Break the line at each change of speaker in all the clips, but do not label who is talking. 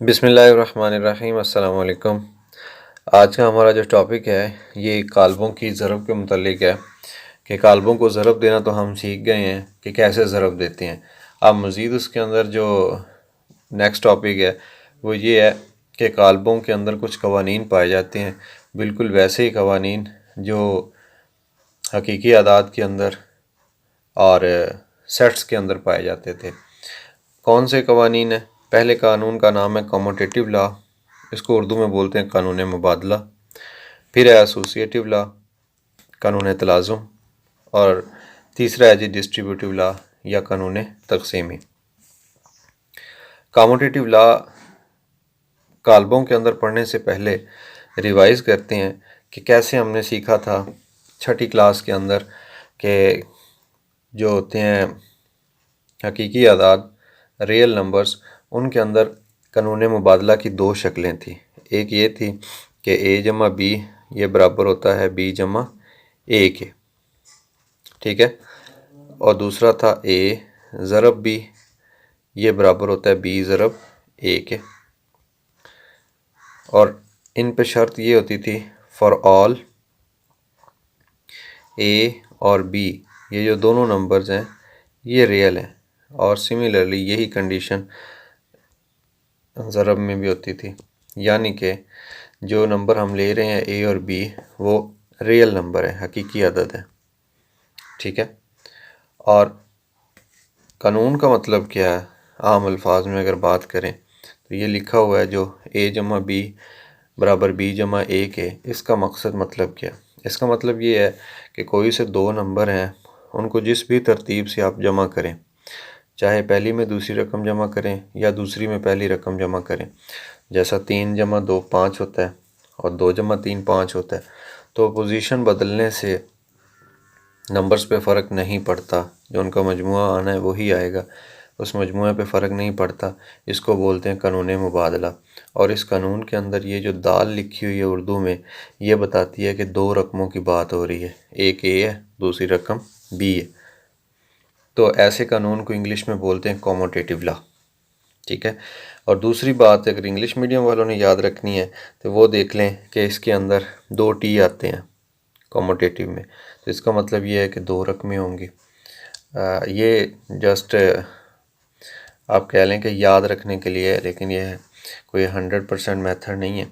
बिस्मिल्लाहिर्रहमानिर्रहीम अस्सलाम वालेकुम। आज का हमारा जो टॉपिक है ये काल्बों की ज़रब के मुतालिक है कि काल्बों को ज़रब देना तो हम सीख गए हैं कि कैसे ज़रब देते हैं। अब मज़ीद उसके अंदर जो नेक्स्ट टॉपिक है वो ये है कि काल्बों के अंदर कुछ कवानीन पाए जाते हैं, बिल्कुल वैसे ही कवानीन जो हकीकी आदाद के अंदर और सेट्स के अंदर पाए जाते थे। कौन से कवानीन हैं? पहले कानून का नाम है कम्यूटेटिव लॉ, इसको उर्दू में बोलते हैं कानून मुबादला। फिर है एसोसिएटिव लॉ, कानून तलाज़ुम। और तीसरा है जी डिस्ट्रीब्यूटिव लॉ या कानून तकसीमी। कम्यूटेटिव लॉ काल्बों के अंदर पढ़ने से पहले रिवाइज़ करते हैं कि कैसे हमने सीखा था छठी क्लास के अंदर कि जो होते हैं हकीकी आदाद रियल नंबर्स, उनके अंदर कानून मुबादला की दो शक्लें थी। एक ये थी कि ए जमा बी ये बराबर होता है बी जमा ए के, ठीक है। और दूसरा था ए ज़रब बी, ये बराबर होता है बी ज़रब ए के। और इन पे शर्त ये होती थी फॉर ऑल ए और बी, ये जो दोनों नंबर्स हैं ये रियल हैं। और सिमिलरली यही कंडीशन ज़रब में भी होती थी, यानी कि जो नंबर हम ले रहे हैं ए और बी वो रियल नंबर है, हकीकी अदद है, ठीक है। और कानून का मतलब क्या है? आम अल्फाज में अगर बात करें तो ये लिखा हुआ है जो ए जमा बी बराबर बी जमा ए के, इसका मकसद मतलब क्या? इसका मतलब ये है कि कोई से दो नंबर हैं, उनको जिस भी तरतीब से आप जमा करें, चाहे पहली में दूसरी रकम जमा करें या दूसरी में पहली रकम जमा करें, जैसा 3 जमा 2 5 होता है और 2 जमा 3 5 होता है, तो पोजीशन बदलने से नंबर्स पे फ़र्क नहीं पड़ता, जो उनका मजमुआ आना है वही आएगा, उस मजमुए पे फ़र्क नहीं पड़ता। इसको बोलते हैं कानून मुबादला। और इस कानून के अंदर ये जो दाल लिखी हुई है उर्दू में, ये बताती है कि दो रकमों की बात हो रही है, एक ए है दूसरी रकम बी है। तो ऐसे कानून को इंग्लिश में बोलते हैं कम्यूटेटिव लॉ, ठीक है। और दूसरी बात अगर इंग्लिश मीडियम वालों ने याद रखनी है तो वो देख लें कि इसके अंदर 2 टी आते हैं कम्यूटेटिव में, तो इसका मतलब ये है कि दो रकमें होंगी। ये जस्ट आप कह लें कि याद रखने के लिए है, लेकिन ये कोई 100% मेथड नहीं है।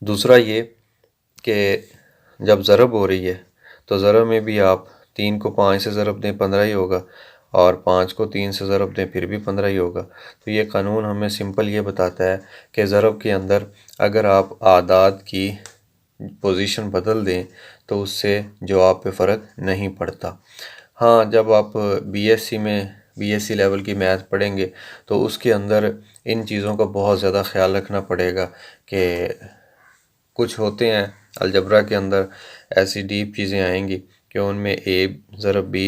दूसरा ये कि जब ज़रब हो रही है तो ज़रब में भी आप 3 को 5 से ज़रब दें 15 ही होगा, और 5 को 3 से ज़रब दें फिर भी 15 ही होगा। तो ये कानून हमें सिंपल ये बताता है कि ज़रब के अंदर अगर आप आदाद की पोजीशन बदल दें तो उससे जवाब पे फ़र्क नहीं पड़ता। हाँ, जब आप बीएससी लेवल की मैथ पढ़ेंगे तो उसके अंदर इन चीज़ों का बहुत ज़्यादा ख्याल रखना पड़ेगा कि कुछ होते हैं अलजबरा के अंदर ऐसी डीप चीज़ें आएंगी कि उनमें ए ज़रब बी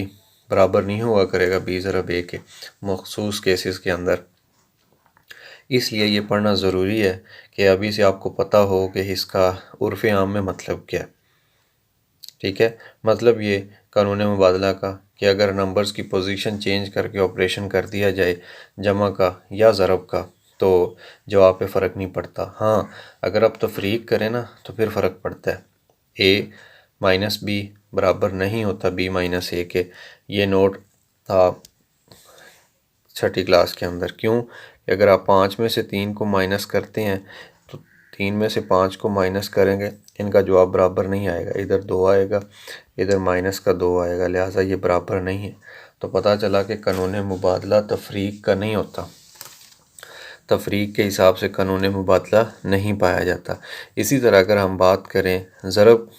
बराबर नहीं हुआ करेगा बी ज़रब ए के मखसूस केसेस के अंदर। इसलिए ये पढ़ना ज़रूरी है कि अभी से आपको पता हो कि इसका उर्फ़ आम में मतलब क्या है, ठीक है। मतलब ये कानून मुबादला का कि अगर नंबर्स की पोजीशन चेंज करके ऑपरेशन कर दिया जाए जमा का या ज़रब का तो जवाब पे फ़र्क नहीं पड़ता। हाँ, अगर आप तफरीक करें ना तो फिर फ़र्क पड़ता है। ए माइनस बी बराबर नहीं होता बी माइनस ए के, ये नोट था छठी क्लास के अंदर। क्यों? कि अगर आप 5 में से 3 को माइनस करते हैं तो 3 में से 5 को माइनस करेंगे, इनका जवाब बराबर नहीं आएगा, इधर 2 आएगा इधर माइनस का 2 आएगा, लिहाजा ये बराबर नहीं है। तो पता चला कि कानून मुबादला तफरीक का नहीं होता, तफरीक के हिसाब से कानून मुबादला नहीं पाया जाता। इसी तरह अगर हम बात करें ज़रब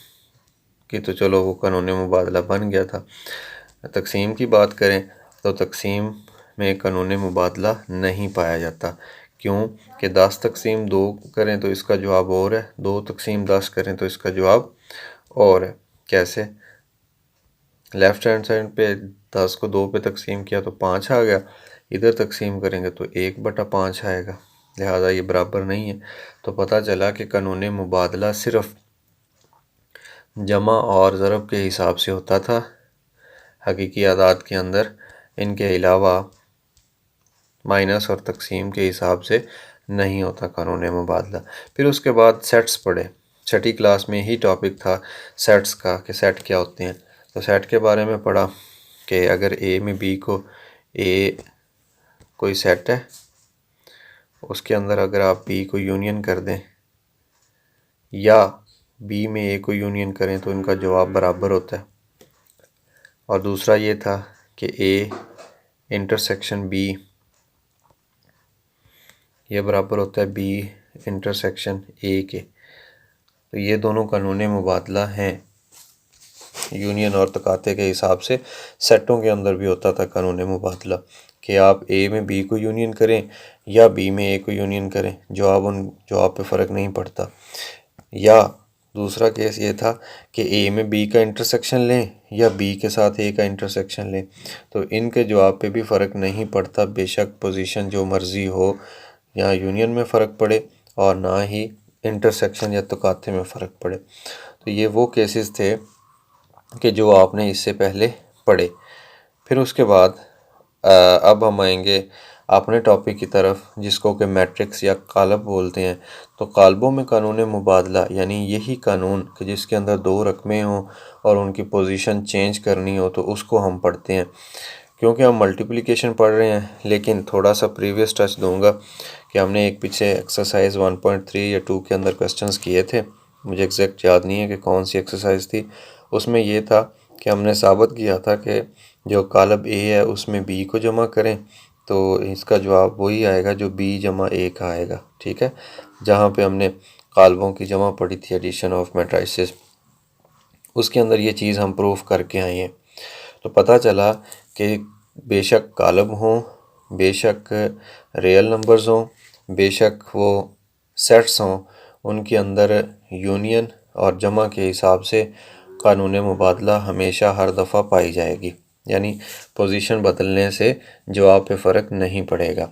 की तो चलो वो कानून मुबादला बन गया था। तकसीम की बात करें तो तकसीम में कानून मुबादला नहीं पाया जाता। क्यों? कि 10 तकसीम 2 करें तो इसका जवाब और है, 2 तकसीम 10 करें तो इसका जवाब और है। कैसे? लेफ़्ट हैंड साइड पे 10 को 2 पे तकसीम किया तो 5 आ गया, इधर तकसीम करेंगे तो 1/5 आएगा, लिहाजा ये बराबर नहीं है। तो पता चला कि कानून मुबादला सिर्फ़ जमा और ज़रब के हिसाब से होता था हकीकी आदाद के अंदर, इनके अलावा माइनस और तकसीम के हिसाब से नहीं होता कानून मुबादला। फिर उसके बाद सेट्स पढ़े। छठी क्लास में ही टॉपिक था सेट्स का कि सेट क्या होते हैं। तो सेट के बारे में पढ़ा कि अगर ए में बी को ए कोई सेट है, उसके अंदर अगर आप बी को यूनियन कर दें या बी में ए को यूनियन करें तो इनका जवाब बराबर होता है। और दूसरा ये था कि ए इंटरसेक्शन बी ये बराबर होता है बी इंटरसेक्शन ए के। तो ये दोनों कानून मुबादला हैं यूनियन और तकाते के हिसाब से। सेटों के अंदर भी होता था कानून मुबादला कि आप ए में बी को यूनियन करें या बी में ए को यूनियन करें, जवाब पे फ़र्क नहीं पड़ता। या दूसरा केस ये था कि ए में बी का इंटरसेक्शन लें या बी के साथ ए का इंटरसेक्शन लें, तो इनके जवाब पे भी फ़र्क नहीं पड़ता, बेशक पोजीशन जो मर्ज़ी हो, या यूनियन में फ़र्क पड़े और ना ही इंटरसेक्शन या तकाते में फ़र्क पड़े। तो ये वो केसेस थे कि जो आपने इससे पहले पढ़े। फिर उसके बाद अब हम आएंगे अपने टॉपिक की तरफ जिसको कि मैट्रिक्स या कालब बोलते हैं। तो कालबों में कानून मुबादला यानी यही कानून कि जिसके अंदर दो रकमें हों और उनकी पोजीशन चेंज करनी हो तो उसको हम पढ़ते हैं। क्योंकि हम मल्टीप्लिकेशन पढ़ रहे हैं, लेकिन थोड़ा सा प्रीवियस टच दूंगा कि हमने एक पीछे एक्सरसाइज 1.3 या 2 के अंदर क्वेश्चंस किए थे, मुझे एग्जैक्ट याद नहीं है कि कौन सी एक्सरसाइज थी। उसमें ये था कि हमने साबित किया था कि जो कालब ए है उसमें बी को जमा करें तो इसका जवाब वही आएगा जो बी जमा ए का आएगा। ठीक है, जहाँ पे हमने कालबों की जमा पढ़ी थी, एडिशन ऑफ मैट्रिसेस, उसके अंदर ये चीज़ हम प्रूफ करके आए हैं। तो पता चला कि बेशक कालब हों, बेशक रियल नंबर्स हों, बेशक वो सेट्स हों, उनके अंदर यूनियन और जमा के हिसाब से कानून मुबादला हमेशा हर दफ़ा पाई जाएगी, यानी पोजीशन बदलने से जवाब पे फ़र्क नहीं पड़ेगा।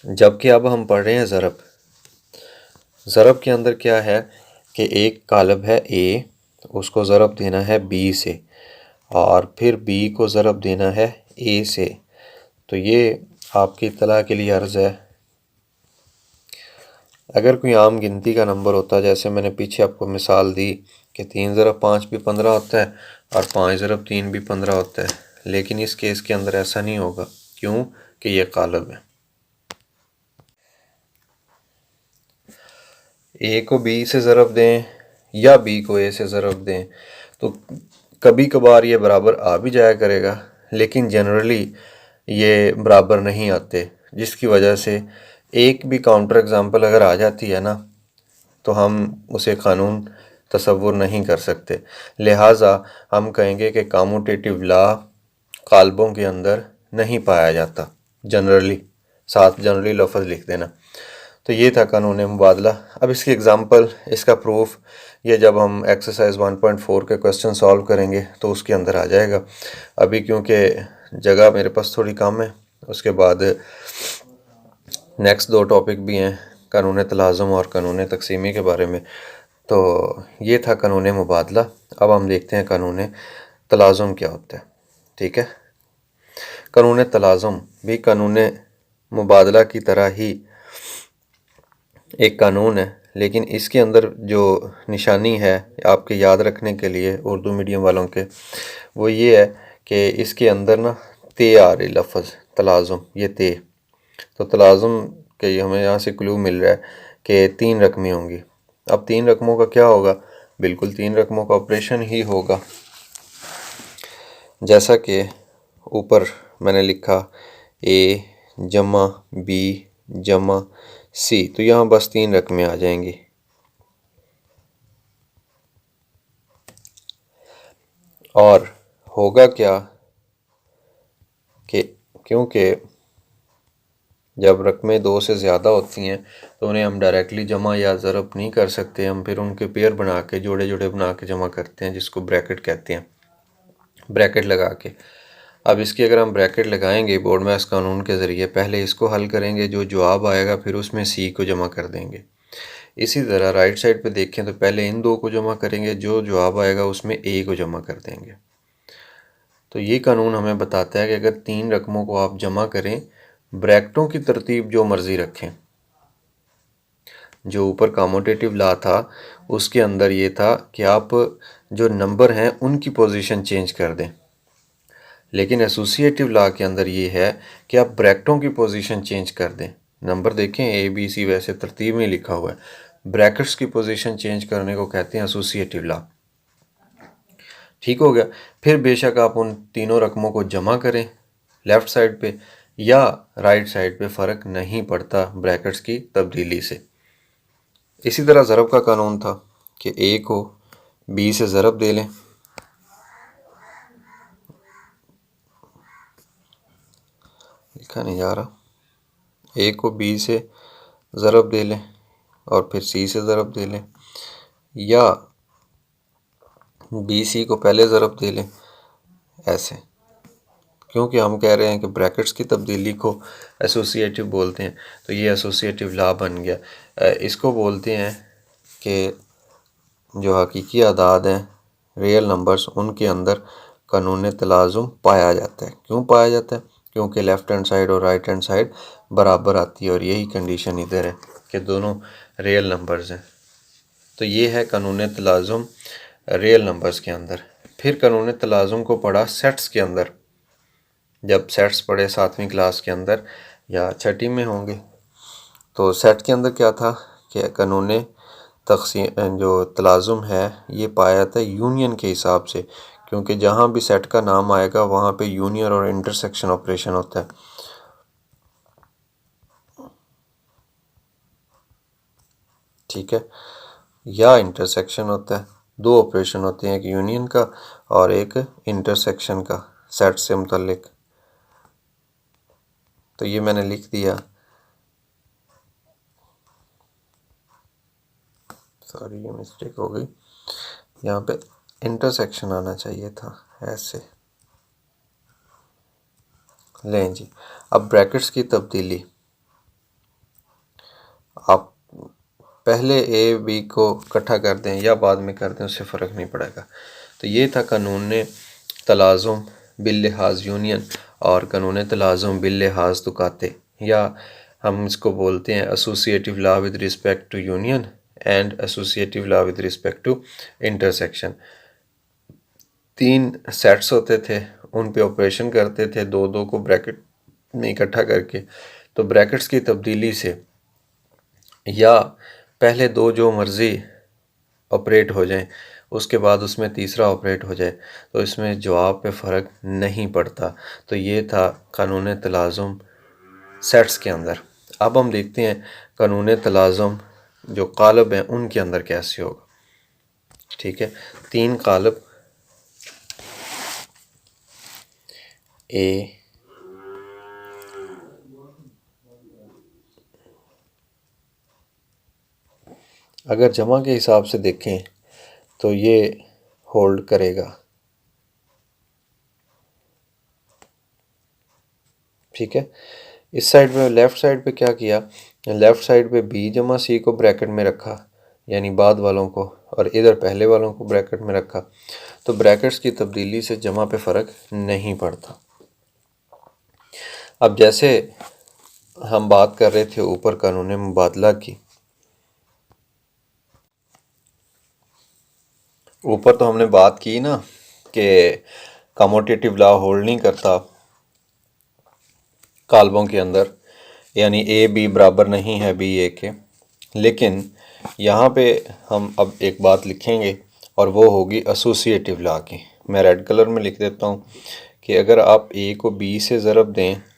जबकि अब हम पढ़ रहे हैं ज़रब। ज़रब के अंदर क्या है कि एक कालब है ए, उसको ज़रब देना है बी से और फिर बी को ज़रब देना है ए से। तो ये आपकी इत्तला के लिए अर्ज़ है, अगर कोई आम गिनती का नंबर होता, जैसे मैंने पीछे आपको मिसाल दी कि 3 ज़रब 5 भी 15 होता है और 5 ज़रब 3 भी 15 होता है, लेकिन इस केस के अंदर ऐसा नहीं होगा। क्यों? कि ये कालब है। ए को बी से ज़रब दें या बी को ए से ज़रब दें तो कभी कभार ये बराबर आ भी जाया करेगा, लेकिन जनरली ये बराबर नहीं आते, जिसकी वजह से एक भी काउंटर एग्जांपल अगर आ जाती है ना तो हम उसे कानून तसव्वुर नहीं कर सकते। लिहाजा हम कहेंगे कि कम्यूटेटिव लॉ कालबों के अंदर नहीं पाया जाता जनरली, साथ जनरली लफ्ज़ लिख देना। तो ये था कानून मुबादला। अब इसकी एग्ज़ाम्पल, इसका प्रूफ ये जब हम एक्सरसाइज 1.4 के क्वेश्चन सॉल्व करेंगे तो उसके अंदर आ जाएगा। अभी क्योंकि जगह मेरे पास थोड़ी कम है, उसके बाद नेक्स्ट दो टॉपिक भी हैं, कानून तलाज़ुम और कानून तकसीमी के बारे में। तो ये था कानून मुबादला। अब हम देखते हैं कानून तलाज़ुम क्या होता है। ठीक है, कानून तलाज़ुम भी कानून मुबादला की तरह ही एक कानून है, लेकिन इसके अंदर जो निशानी है आपके याद रखने के लिए उर्दू मीडियम वालों के, वो ये है कि इसके अंदर ना ते आ रही लफ्ज़ तलाज़ुम, ये ते। तो तलाज़ुम के हमें यहाँ से क्लू मिल रहा है कि 3 रकमें होंगी। अब 3 रकमों का क्या होगा? बिल्कुल 3 रकमों का ऑपरेशन ही होगा, जैसा कि ऊपर मैंने लिखा ए जमा बी जमा सी, तो यहाँ बस 3 रकमें आ जाएंगी। और होगा क्या कि क्योंकि जब रकमें 2 से ज़्यादा होती हैं तो उन्हें हम डायरेक्टली जमा या ज़रब नहीं कर सकते, हम फिर उनके पेयर बना के जोड़े जोड़े बना के जमा करते हैं, जिसको ब्रैकेट कहते हैं, ब्रैकेट लगा के। अब इसकी अगर हम ब्रैकेट लगाएंगे बोर्ड मैथ्स कानून के ज़रिए, पहले इसको हल करेंगे, जो जवाब आएगा फिर उसमें सी को जमा कर देंगे। इसी तरह राइट साइड पे देखें तो पहले इन दो को जमा करेंगे, जो जवाब आएगा उसमें ए को जमा कर देंगे। तो ये कानून हमें बताता है कि अगर 3 रकमों को आप जमा करें, ब्रैकेटों की तरतीब जो मर्ज़ी रखें। जो ऊपर कम्यूटेटिव लॉ था उसके अंदर ये था कि आप जो नंबर हैं उनकी पोजीशन चेंज कर दें, लेकिन एसोसिएटिव लॉ के अंदर ये है कि आप ब्रैकेटों की पोजीशन चेंज कर दें। नंबर देखें ए बी सी वैसे तरतीब में लिखा हुआ है, ब्रैकेट्स की पोजीशन चेंज करने को कहते हैं एसोसिएटिव लॉ। ठीक हो गया। फिर बेशक आप उन तीनों रकमों को जमा करें लेफ़्ट साइड पे या राइट साइड पे, फ़र्क नहीं पड़ता ब्रैकेट्स की तब्दीली से। इसी तरह ज़रब का कानून था कि ए को बी से ज़रब दे लें, लिखा नहीं जा रहा, ए को बी से ज़रब दे लें और फिर सी से ज़रब दे लें, या बी सी को पहले ज़रब दे लें, ऐसे। क्योंकि हम कह रहे हैं कि ब्रैकेट्स की तब्दीली को एसोसिएटिव बोलते हैं, तो ये एसोसिएटिव लॉ बन गया। इसको बोलते हैं कि जो हकीकी अदाद हैं, रियल नंबर्स, उनके अंदर कानून तलाज़ुम पाया जाता है। क्यों पाया जाता है? क्योंकि लेफ़्ट हैंड साइड और राइट हैंड साइड बराबर आती है, और यही कंडीशन इधर है कि दोनों रियल नंबर्स हैं। तो ये है कानून तलाज़ुम रियल नंबर्स के अंदर। फिर कानून तलाज़ुम को पढ़ा सेट्स के अंदर, जब सेट्स पढ़े 7वीं क्लास के अंदर या 6ठी में होंगे। तो सेट के अंदर क्या था कि कानून तक़सीम जो तलाज़ुम है ये पाया जाता है यूनियन के हिसाब से, क्योंकि जहाँ भी सेट का नाम आएगा वहाँ पे यूनियन और इंटरसेक्शन ऑपरेशन होता है। ठीक है, या इंटरसेक्शन होता है। दो ऑपरेशन होते हैं, एक यूनियन का और एक इंटरसेक्शन का सेट से मुतल्लिक। तो ये मैंने लिख दिया, सॉरी ये मिस्टेक हो गई, यहाँ पे इंटरसेक्शन आना चाहिए था, ऐसे लें जी। अब ब्रैकेट्स की तब्दीली, आप पहले ए बी को इकट्ठा कर दें या बाद में कर दें, उससे फ़र्क नहीं पड़ेगा। तो ये था कानून तलाज़ुम बिल लिहाज यूनियन और कानून तलाज़ुम बिल लिहाज तुकाते, या हम इसको बोलते हैं associative law with respect to union and associative law with respect to intersection. 3 sets होते थे, उन पे ऑपरेशन करते थे, दो दो को ब्रैकेट में इकट्ठा करके। तो ब्रैकेट्स की तब्दीली से या पहले दो जो मर्ज़ी ऑपरेट हो जाएं, उसके बाद उसमें तीसरा ऑपरेट हो जाए, तो इसमें जवाब पे फ़र्क नहीं पड़ता। तो ये था कानून तलाज़ुम सेट्स के अंदर। अब हम देखते हैं कानून तलाज़ुम जो कालब हैं उनके अंदर कैसे होगा। ठीक है, 3 कालब ए अगर जमा के हिसाब से देखें तो ये होल्ड करेगा। ठीक है, इस साइड में लेफ़्ट साइड पे क्या किया, लेफ़्ट साइड पे बी जमा सी को ब्रैकेट में रखा, यानी बाद वालों को, और इधर पहले वालों को ब्रैकेट में रखा। तो ब्रैकेट्स की तब्दीली से जमा पे फ़र्क नहीं पड़ता। अब जैसे हम बात कर रहे थे ऊपर कानून मुबादला की, ऊपर तो हमने बात की ना कि कम्यूटेटिव लॉ होल्ड नहीं करता कालबों के अंदर, यानी ए बी बराबर नहीं है बी ए के। लेकिन यहाँ पे हम अब एक बात लिखेंगे और वो होगी एसोसिएटिव लॉ की। मैं रेड कलर में लिख देता हूँ कि अगर आप ए को बी से ज़रब दें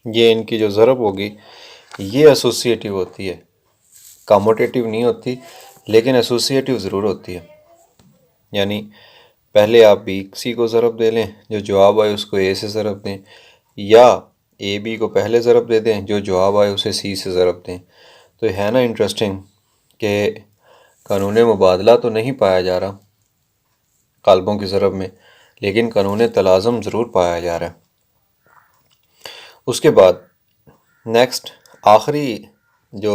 ये इनकी जो ज़रब होगी ये एसोसिएटिव होती है, कम्यूटेटिव नहीं होती, लेकिन एसोसिएटिव ज़रूर होती है। यानी पहले आप बी सी को ज़रब दे लें, जो जवाब आए उसको ए से ज़रब दें, या ए बी को पहले ज़रब दे दें, जो जवाब आए उसे सी से ज़रब दें। तो है ना इंटरेस्टिंग कि कानून मुबादला तो नहीं पाया जा रहा कालबों की ज़रब में, लेकिन कानून तलाज़ुम ज़रूर पाया जा रहा है। उसके बाद नेक्स्ट आखिरी जो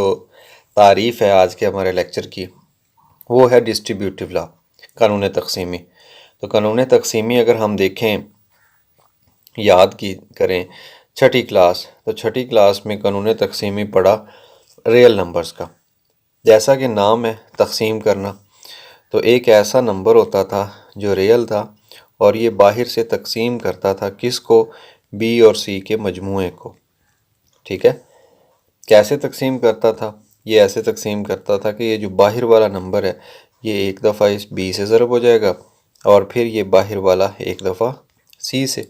तारीफ़ है आज के हमारे लेक्चर की वो है डिस्ट्रीब्यूटिव लॉ, कानून तक़सीमी। तो कानून तक़सीमी अगर हम देखें, याद की करें छठी क्लास, तो छठी क्लास में कानून तक़सीमी पढ़ा रियल नंबर्स का। जैसा कि नाम है तक़सीम करना, तो एक ऐसा नंबर होता था जो रियल था और ये बाहर से तक़सीम करता था किसको, बी और सी के मजमूए को। ठीक है, कैसे तक़सीम करता था? ये ऐसे तक़सीम करता था कि ये जो बाहर वाला नंबर है ये एक दफ़ा इस बी से ज़रब हो जाएगा और फिर ये बाहर वाला एक दफ़ा सी से।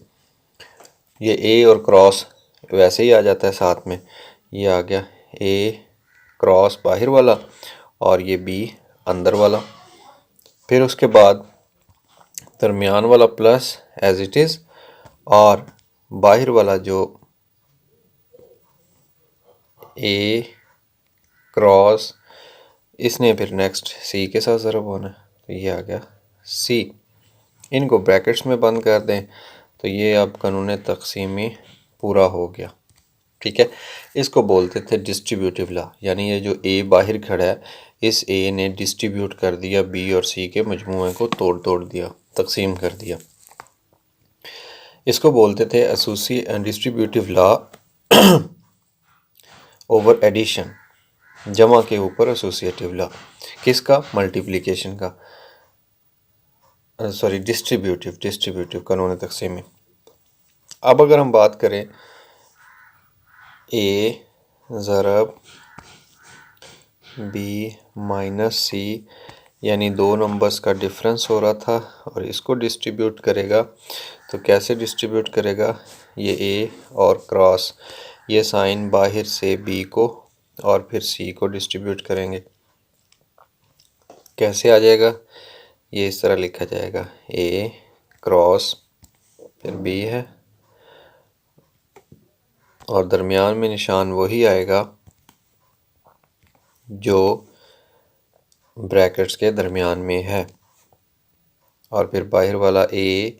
ये ए और क्रॉस वैसे ही आ जाता है साथ में, ये आ गया ए क्रॉस बाहर वाला और ये बी अंदर वाला। फिर उसके बाद दरमियान वाला प्लस एज इट इज़ और बाहर वाला जो ए क्रॉस इसने फिर नेक्स्ट सी के साथ ज़रब होना है, तो ये आ गया सी। इनको ब्रैकेट्स में बंद कर दें तो ये अब कानून तक़सीमी पूरा हो गया। ठीक है, इसको बोलते थे डिस्ट्रीब्यूटिव लॉ, यानी ये जो ए बाहर खड़ा है इस ए ने डिस्ट्रीब्यूट कर दिया बी और सी के मजमूए को, तोड़ दिया, तक़सीम कर दिया। इसको बोलते थे डिस्ट्रीब्यूटिव लॉ ओवर एडिशन, जमा के ऊपर एसोसिएटिव लॉ। किसका? मल्टीप्लिकेशन का, सॉरी डिस्ट्रीब्यूटिव कानून तक़सीमी। अब अगर हम बात करें ए ज़रब बी माइनस सी, यानी दो नंबर्स का डिफरेंस हो रहा था और इसको डिस्ट्रीब्यूट करेगा, तो कैसे डिस्ट्रीब्यूट करेगा? ये ए और क्रॉस, ये साइन बाहर से बी को और फिर सी को डिस्ट्रीब्यूट करेंगे। कैसे आ जाएगा? ये इस तरह लिखा जाएगा, ए क्रॉस फिर बी है और दरमियान में निशान वही आएगा जो ब्रैकेट्स के दरमियान में है और फिर बाहर वाला ए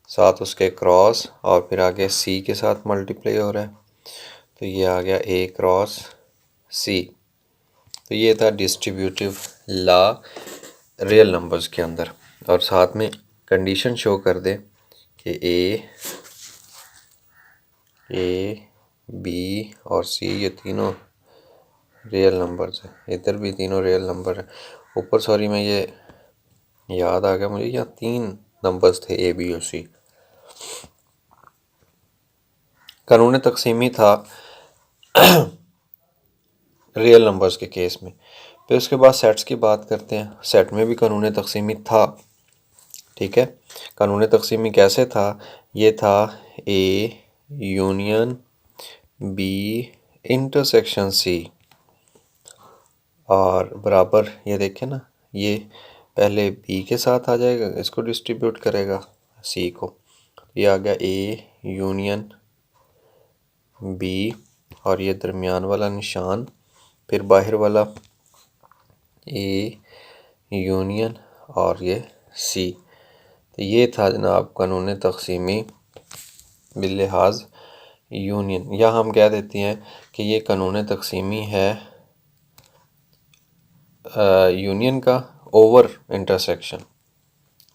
साथ उसके क्रॉस और फिर आगे सी के साथ मल्टीप्लाई हो रहा है, तो ये आ गया ए क्रॉस सी। तो ये था डिस्ट्रीब्यूटिव लॉ रियल नंबर्स के अंदर। और साथ में कंडीशन शो कर दे कि ए बी और सी ये तीनों रियल नंबर्स हैं, इधर भी तीनों रियल नंबर हैं। ऊपर सॉरी मैं ये याद आ गया मुझे, यहाँ तीन नंबर्स थे ए बी और सी। कानून तक़सीमी था रियल नंबर्स के केस में। फिर उसके बाद सेट्स की बात करते हैं। सेट में भी कानून तक़सीमी था। ठीक है, कानून तक़सीमी कैसे था? ये था A union B intersection C और बराबर, ये देखें ना, ये पहले बी के साथ आ जाएगा, इसको डिस्ट्रीब्यूट करेगा सी को, ये आ गया ए यूनियन बी और ये दरमियान वाला निशान, फिर बाहर वाला ए यूनियन और ये सी। तो ये था जनाब कानून तक़सीमी बिल्लिहाज यूनियन, या हम कह देते हैं कि ये कानून तक़सीमी है यूनियन का ओवर इंटरसेक्शन।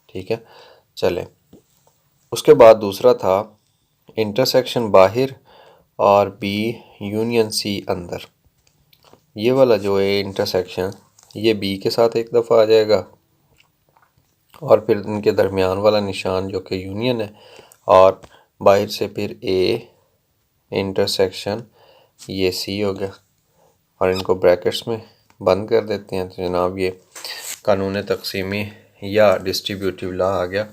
ठीक है, चले उसके बाद दूसरा था इंटरसेक्शन बाहर और बी यूनियन सी अंदर। ये वाला जो है इंटरसेक्शन ये बी के साथ एक दफ़ा आ जाएगा और फिर इनके दरमियान वाला निशान जो कि यूनियन है और बाहर से फिर ए इंटरसेक्शन ये सी हो गया और इनको ब्रैकेट्स में बंद कर देते हैं। तो जनाब ये कानून तक़सीमी या डिस्ट्रीब्यूटिव लॉ आ गया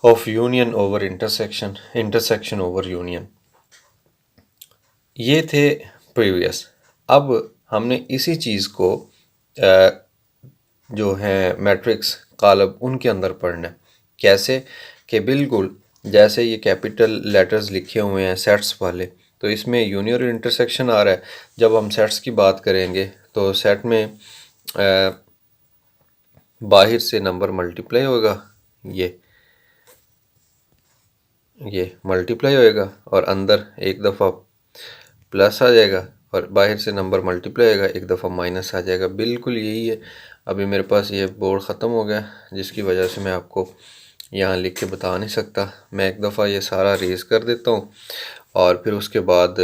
of union over intersection, intersection over union. ये थे प्रीवियस। अब हमने इसी चीज़ को जो है मैट्रिक्स कालब उनके अंदर पढ़ना है। कैसे कि बिल्कुल जैसे ये कैपिटल लेटर्स लिखे हुए हैं सेट्स वाले, तो इसमें यूनियन और इंटरसेक्शन आ रहा है। जब हम सेट्स की बात करेंगे तो सेट में बाहर से नंबर मल्टीप्लाई होगा, ये मल्टीप्लाई होएगा और अंदर एक दफ़ा प्लस आ जाएगा और बाहर से नंबर मल्टीप्लाई होगा, एक दफ़ा माइनस आ जाएगा। बिल्कुल यही है। अभी मेरे पास ये बोर्ड ख़त्म हो गया जिसकी वजह से मैं आपको यहाँ लिख के बता नहीं सकता। मैं एक दफ़ा ये सारा रेज़ कर देता हूँ और फिर उसके बाद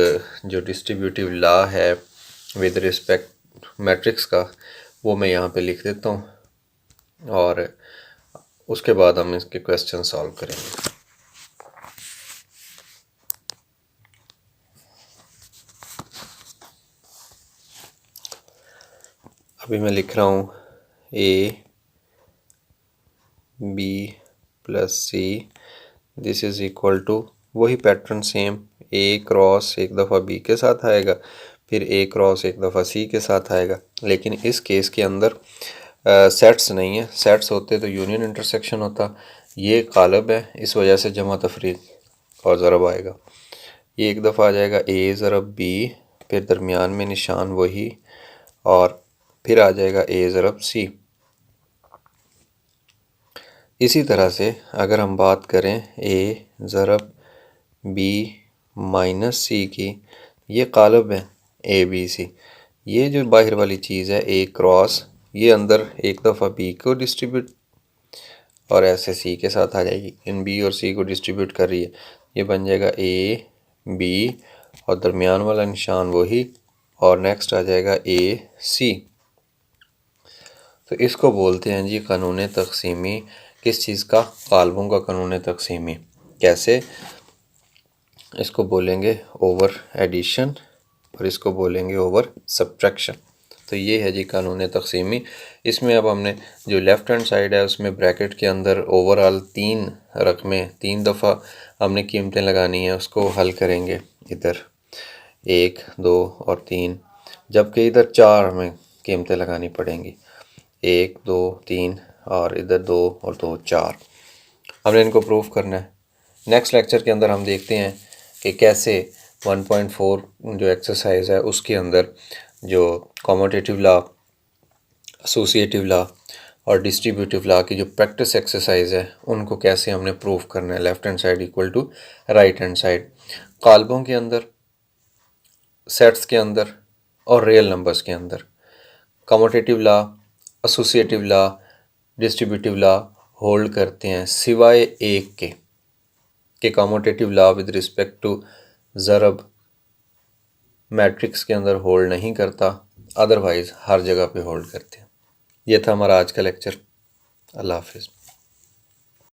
जो डिस्ट्रीब्यूटिव लॉ है विद रिस्पेक्ट मैट्रिक्स का वो मैं यहाँ पे लिख देता हूँ और उसके बाद हम इसके क्वेश्चन सॉल्व करेंगे। अभी मैं लिख रहा हूँ A B plus C this is equal to, वही पैटर्न सेम, ए क्रॉस एक दफ़ा बी के साथ आएगा, फिर ए क्रॉस एक दफ़ा सी के साथ आएगा। लेकिन इस केस के अंदर सेट्स नहीं है, सेट्स होते तो यूनियन इंटरसेक्शन होता। ये कालब है, इस वजह से जमा तफरीक और ज़रब आएगा। ये एक दफ़ा आ जाएगा ए ज़रब बी, फिर दरमियान में निशान वही और फिर आ जाएगा ए ज़रब सी। इसी तरह से अगर हम बात करें ए ज़रब बी माइनस सी की, ये कालब है ए बी सी। ये जो बाहर वाली चीज़ है ए क्रॉस, ये अंदर एक दफ़ा बी को डिस्ट्रीब्यूट और ऐसे सी के साथ आ जाएगी, इन बी और सी को डिस्ट्रीब्यूट कर रही है। ये बन जाएगा ए बी और दरमियान वाला निशान वही और नेक्स्ट आ जाएगा ए सी। तो इसको बोलते हैं जी कानून तक़सीमी। किस चीज़ का? कालबों का कानून तक़सीमी। कैसे? इसको बोलेंगे ओवर एडिशन और इसको बोलेंगे ओवर सब्ट्रैक्शन। तो ये है जी कानून तक़सीमी। इसमें अब हमने जो लेफ़्ट हैंड साइड है उसमें ब्रैकेट के अंदर ओवरऑल 3 रकमें 3 दफ़ा हमने कीमतें लगानी है, उसको हल करेंगे। इधर 1 2 और 3, जबकि इधर 4 हमें कीमतें लगानी पड़ेंगी, 1 2 3 और इधर 2 और 2 4। हमने इनको प्रूफ करना है। नेक्स्ट लेक्चर के अंदर हम देखते हैं कि कैसे 1.4 जो एक्सरसाइज है उसके अंदर जो कॉम्यूटेटिव लॉ, एसोसिएटिव लॉ और डिस्ट्रीब्यूटिव लॉ की जो प्रैक्टिस एक्सरसाइज है उनको कैसे हमने प्रूफ करना है। Left hand side equal to right hand side, काल्बों के अंदर, सेट्स के अंदर और रियल नंबर्स के अंदर commutative law, associative law, distributive law hold करते हैं, सिवाय एक के commutative law with respect to ज़रब मैट्रिक्स के अंदर होल्ड नहीं करता, अदरवाइज़ हर जगह पे होल्ड करते हैं। ये था हमारा आज का लेक्चर। अल्लाह हाफिज़।